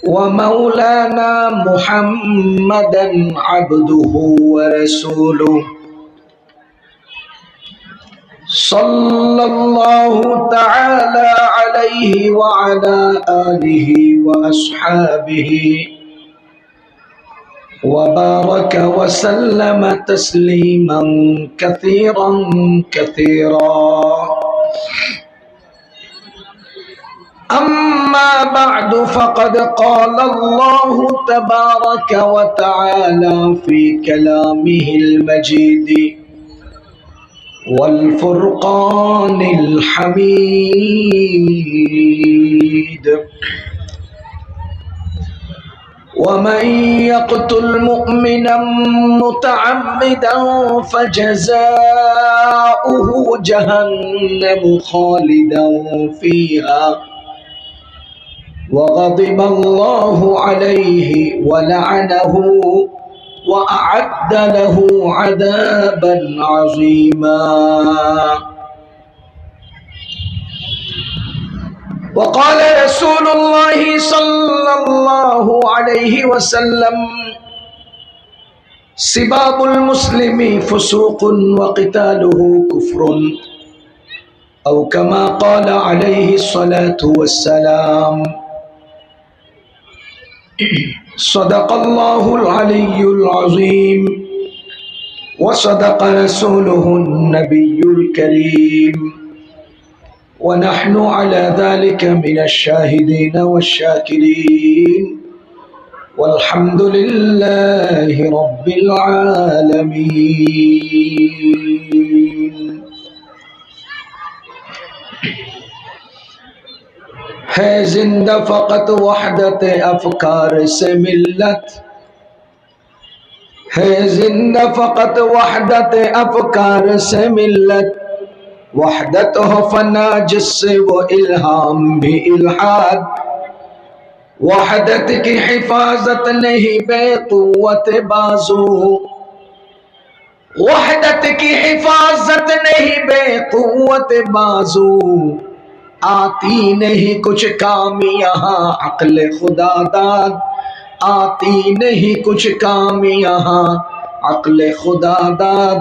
ومولانا محمدا عبده ورسوله صلى الله تعالى عليه وعلى آله وأصحابه وبارك وسلم تسليما كثيرا كثيرا. أما بعد فقد قال الله تبارك وتعالى في كلامه المجيد والفرقان الحميد: ومن يقتل مؤمنا متعمدا فجزاؤه جهنم خالدا فيها وغضب الله عليه ولعنه وأعد له عذابا عظيما. وقال رسول الله صلى الله عليه وسلم: سباب المسلم فسوق وقتاله كفر، أو كما قال عليه الصلاة والسلام. صدق الله العلي العظيم وصدق رسوله النبي الكريم، ونحن على ذلك من الشاهدين والشاكرين، والحمد لله رب العالمين. ہے زندہ فقط وحدت افکار سے ملت، ہے زندہ فقط وحدت افکار سے ملت، وحدت ہو فنا جس سے وہ الہام بھی الحاد، وحدت کی حفاظت نہیں بے قوت بازو، وحدت کی حفاظت نہیں بے قوت بازو، آتی نہیں کچھ کام یہاں عقل خدا داد، آتی نہیں کچھ کام یہاں عقل خدا داد.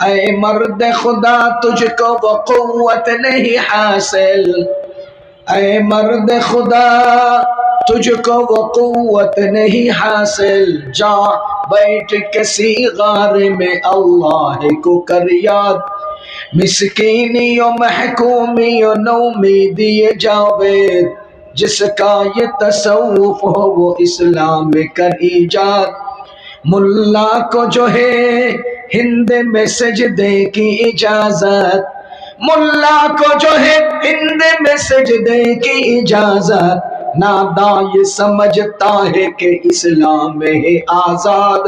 اے مرد خدا تجھ کو وہ قوت نہیں حاصل، اے مرد خدا تجھ کو وہ قوت نہیں حاصل، جا بیٹھ کسی غار میں اللہ کو کر یاد، مسکینی و محکومی و نومیدی جاوید، جس کا یہ تصوف ہو وہ اسلام کر ایجاد. ملا کو جو ہے ہند میں سجدے کی اجازت، ملا کو جو ہے ہند میں سجدے کی اجازت، ناداں یہ سمجھتا ہے کہ اسلام ہے آزاد،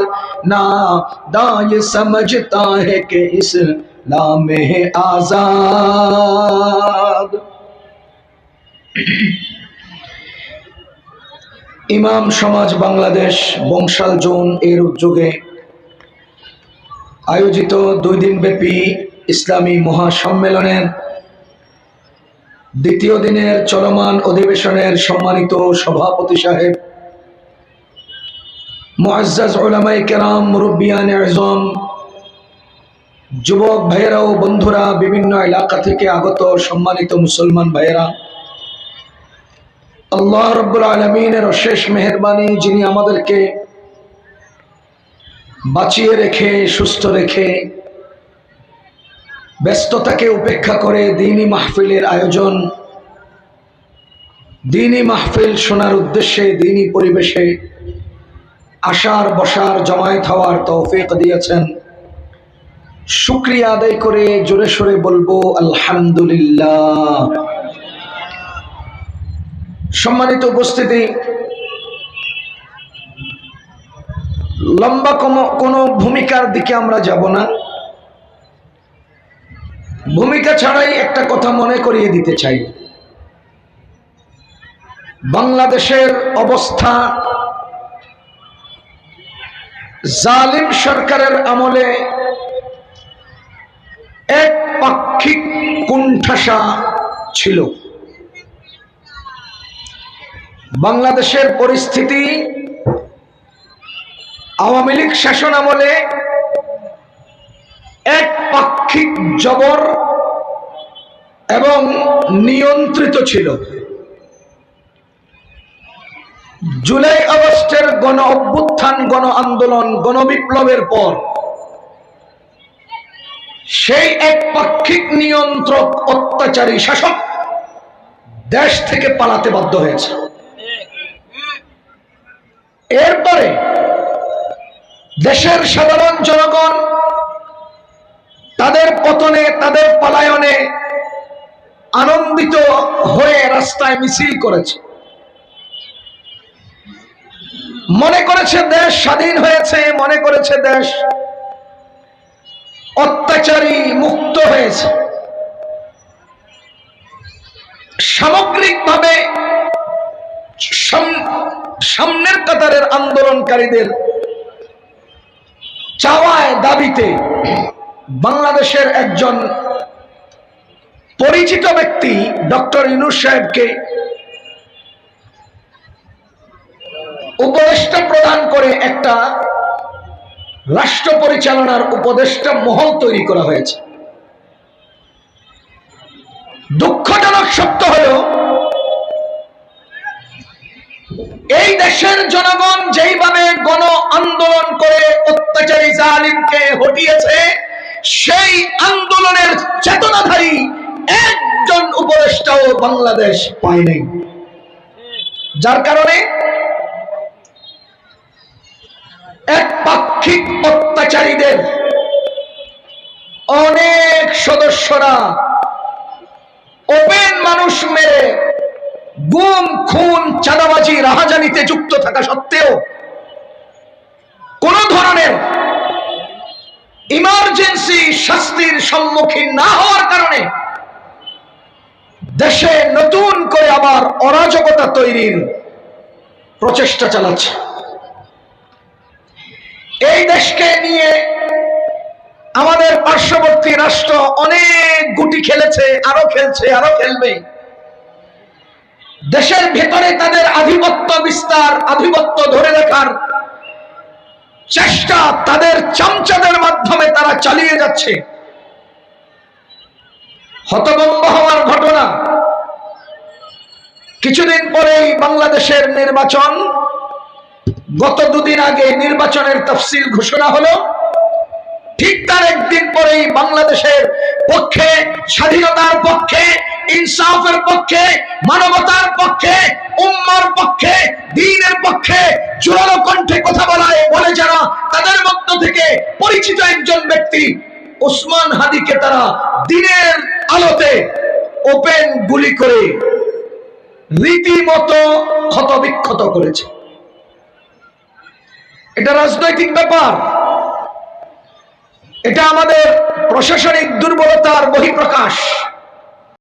ناداں یہ سمجھتا ہے کہ اسلام ہے آزاد. ইমাম সমাজ বাংলাদেশ বংশাল জোন এর উদ্যোগে আয়োজিত 2 দিনব্যাপী ইসলামী মহাসম্মেলনের দ্বিতীয় দিনের চলমান অধিবেশনের সম্মানিত সভাপতি সাহেব, মুআজ্জাজ উলামায়ে কেরাম, মুরব্বিয়ানে আযম, যুবক ভাইয়েরা ও বন্ধুরা, বিভিন্ন এলাকা থেকে আগত সম্মানিত মুসলমান ভাইয়েরা, আল্লাহ রাব্বুল আলামিনের অশেষ মেহেরবানি, যিনি আমাদেরকে বাঁচিয়ে রেখে সুস্থ রেখে ব্যস্ততাকে উপেক্ষা করে দ্বীনি মাহফিলের আয়োজন, দ্বীনি মাহফিল শোনার উদ্দেশ্যে দ্বীনি পরিবেশে আসার বসার জমায়েত হওয়ার তৌফিক দিয়েছেন। শুকরিয়া আদায় করে জোরে সোরে বলবো আলহামদুলিল্লাহ। সম্মানিত উপস্থিতি, লম্বা কোনো ভূমিকার দিকে আমরা যাব না, ভূমিকা ছাড়াই একটা কথা মনে করিয়ে দিতে চাই। বাংলাদেশের অবস্থা জালিম সরকারের আমলে এক পাক্ষিক কোণঠাসা ছিল। বাংলাদেশের পরিস্থিতি আওয়ামী লীগ শাসন আমলে একপাক্ষিক জবর এবং নিয়ন্ত্রিত ছিল। জুলাই আগস্টের গণ অভ্যুত্থান, গণ আন্দোলন, গণবিপ্লবের পর সেই একপাক্ষিক নিয়ন্ত্রক অত্যাচারী শাসক দেশ থেকে পালাতে বাধ্য হয়েছে। এরপরে দেশের সাধারণ জনগণ তাদের পতনে, তাদের পলায়নে আনন্দিত হয়ে রাস্তায় মিছিল করেছে, মনে করেছে দেশ স্বাধীন হয়েছে, মনে করেছে দেশ অত্যাচারী মুক্ত হয়েছে। সামগ্রিকভাবে সামনের কাতারের আন্দোলনকারীদের চাওয়ায় দাবিতে বাংলাদেশের একজন পরিচিত ব্যক্তি ডক্টর ইউনূস সাহেবকে উপদেষ্টা প্রদান করে একটা রাষ্ট্র পরিচালনার উপদেষ্টা মহল তৈরি করা হয়েছে। দুঃখজনক সত্য হলো এই দেশের জনগণ যেইভাবে গণ আন্দোলন করে অত্যাচারী জালিমকে হটিয়েছে, সেই আন্দোলনের চেতনাধারী একজন উপদেষ্টাও বাংলাদেশ পায়নি। যার কারণে একপাক্ষিক অত্যাচারীদের অনেক সদস্যরা ওপেন মানুষ মেরে গুম, খুন, চাঁদাবাজি, রাহাজানিতে যুক্ত থাকা সত্ত্বেও কোন ধরনের ইমার্জেন্সি শাস্তির সম্মুখীন না হওয়ার কারণে দেশে নতুন করে আবার অরাজকতা তৈরির প্রচেষ্টা চালাচ্ছে। এই দেশকে নিয়ে আমাদের পার্শ্ববর্তী রাষ্ট্র অনেক গুটি খেলেছে, আরো খেলছে, আরো খেলবে। দেশের ভেতরে তাদের আধিপত্য বিস্তার, আধিপত্য ধরে রাখার চেষ্টা তাদের চামচাদের মাধ্যমে তারা চালিয়ে যাচ্ছে। হতভম্ব হওয়ার ঘটনা, কিছুদিন পরেই বাংলাদেশের নির্বাচন। গত দুদিন আগে নির্বাচনের তফসিল ঘোষণা হলো, ঠিক তার একদিন পরেই বাংলাদেশের পক্ষে, স্বাধীনতার পক্ষে, ইনসাফের পক্ষে, মানবতার পক্ষে, উম্মার পক্ষে, দ্বীনের পক্ষে জোরালো কণ্ঠে কথা বলে যারা, তাদের মধ্য থেকে পরিচিত একজন ব্যক্তি ওসমান হাদিকে তারা দিনের আলোতে ওপেন গুলি করে রীতিমতো ক্ষতবিক্ষত করেছে। এটা রাজনৈতিক ব্যাপার, এটা আমাদের প্রশাসনিক দুর্বলতার বহিঃপ্রকাশ।